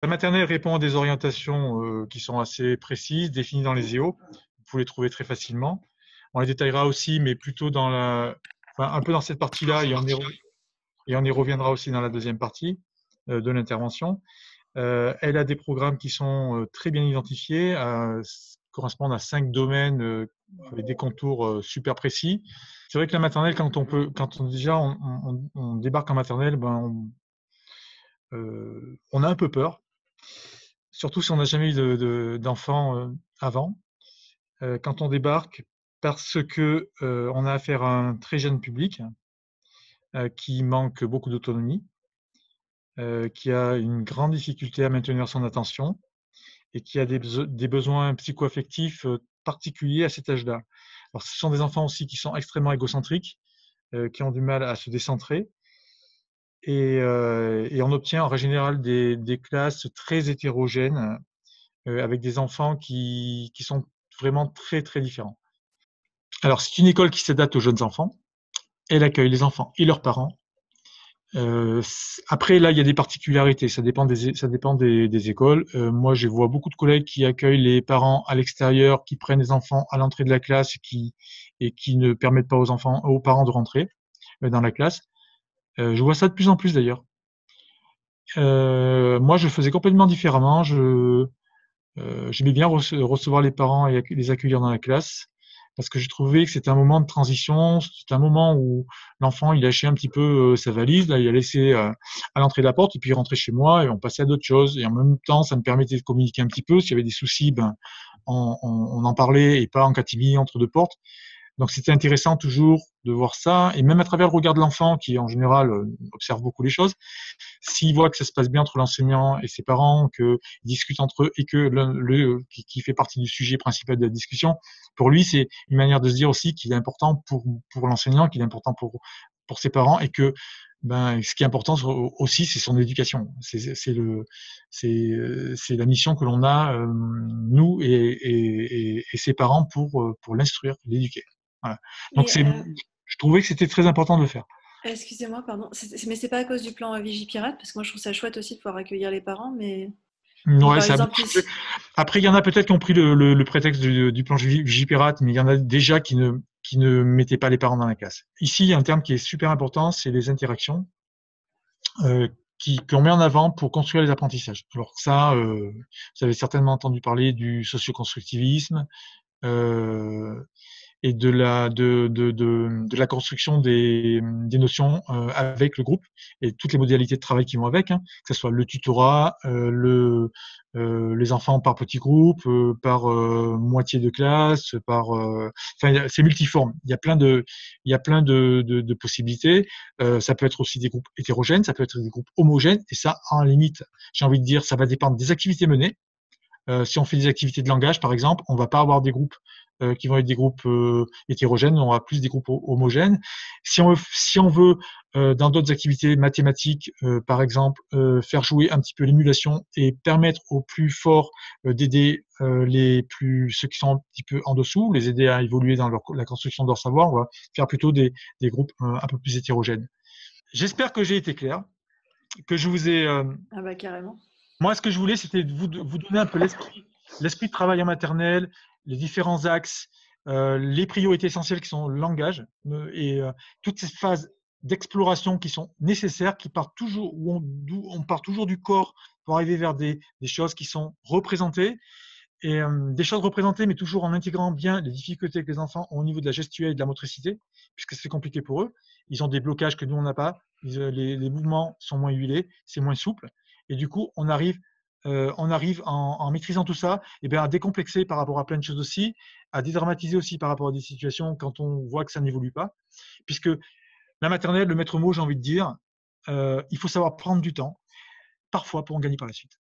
La maternelle répond à des orientations qui sont assez précises, définies dans les EO. Vous pouvez les trouver très facilement. On les détaillera aussi, mais plutôt un peu dans cette partie-là, et on y reviendra aussi dans la deuxième partie de l'intervention. Elle a des programmes qui sont très bien identifiés, correspondent à 5 domaines avec des contours super précis. C'est vrai que la maternelle, on débarque en maternelle, on a un peu peur, surtout si on n'a jamais eu d'enfant avant. Quand on débarque, parce que on a affaire à un très jeune public qui manque beaucoup d'autonomie, qui a une grande difficulté à maintenir son attention et qui a des besoins psycho-affectifs particuliers à cet âge-là. Alors, ce sont des enfants aussi qui sont extrêmement égocentriques, qui ont du mal à se décentrer. Et on obtient en règle générale des classes très hétérogènes avec des enfants qui sont vraiment très, très différents. Alors, c'est une école qui s'adapte aux jeunes enfants. Elle accueille les enfants et leurs parents. Après, là, il y a des particularités. Ça dépend des écoles. Moi, je vois beaucoup de collègues qui accueillent les parents à l'extérieur, qui prennent les enfants à l'entrée de la classe et qui ne permettent pas aux parents de rentrer dans la classe. Je vois ça de plus en plus d'ailleurs. Moi, je faisais complètement différemment. J'aimais bien recevoir les parents et les accueillir dans la classe parce que je trouvais que c'était un moment de transition, c'était un moment où l'enfant il lâchait un petit peu sa valise, là il a laissé à l'entrée de la porte et puis il rentrait chez moi et on passait à d'autres choses et en même temps ça me permettait de communiquer un petit peu s'il y avait des soucis, on en parlait et pas en catimini entre deux portes. Donc c'était intéressant toujours de voir ça et même à travers le regard de l'enfant qui en général observe beaucoup les choses. S'il voit que ça se passe bien entre l'enseignant et ses parents, qu'ils discutent entre eux et que qui fait partie du sujet principal de la discussion, pour lui, c'est une manière de se dire aussi qu'il est important pour l'enseignant, qu'il est important pour ses parents et que ce qui est important aussi, c'est son éducation. C'est la mission que l'on a, nous et ses parents pour l'instruire, l'éduquer. Voilà. Donc, Mais je trouvais que c'était très important de le faire. excusez-moi, pardon. Mais c'est pas à cause du plan Vigipirate, parce que moi je trouve ça chouette aussi de pouvoir accueillir les parents, mais Ouais, par ça a beaucoup exemple changé. ici. Après, il y en a peut-être qui ont pris le prétexte du plan Vigipirate, mais il y en a déjà qui ne mettaient pas les parents dans la classe. Ici, il y a un terme qui est super important, c'est les interactions euh, qu'on met en avant pour construire les apprentissages. Alors ça, vous avez certainement entendu parler du socioconstructivisme. Euh, et de la construction des notions avec le groupe et toutes les modalités de travail qui vont avec, hein, que ce soit le tutorat, les enfants par petits groupes, par moitié de classe, c'est multiforme. Il y a plein de possibilités. Ça peut être aussi des groupes hétérogènes, ça peut être des groupes homogènes, et ça, en limite, j'ai envie de dire, ça va dépendre des activités menées. Si on fait des activités de langage, par exemple, on va pas avoir des groupes qui vont être des groupes hétérogènes, on aura plus des groupes homogènes. Si on veut dans d'autres activités mathématiques, par exemple, faire jouer un petit peu l'émulation et permettre aux plus forts d'aider ceux qui sont un petit peu en dessous, les aider à évoluer dans la construction de leur savoir, on va faire plutôt des groupes un peu plus hétérogènes. J'espère que j'ai été clair, que je vous ai Ah bah carrément. moi, ce que je voulais, c'était de vous donner un peu l'esprit de travail en maternelle, les différents axes, les priorités essentielles qui sont le langage et toutes ces phases d'exploration qui sont nécessaires, qui partent toujours, d'où on part toujours du corps pour arriver vers des choses qui sont représentées et des choses représentées, mais toujours en intégrant bien les difficultés que les enfants ont au niveau de la gestuelle et de la motricité, puisque c'est compliqué pour eux. Ils ont des blocages que nous, on n'a pas. Les mouvements sont moins huilés, c'est moins souple. Et du coup, on arrive en maîtrisant tout ça et bien, à décomplexer par rapport à plein de choses aussi, à dédramatiser aussi par rapport à des situations quand on voit que ça n'évolue pas. Puisque la maternelle, le maître mot, j'ai envie de dire, il faut savoir prendre du temps, parfois pour en gagner par la suite.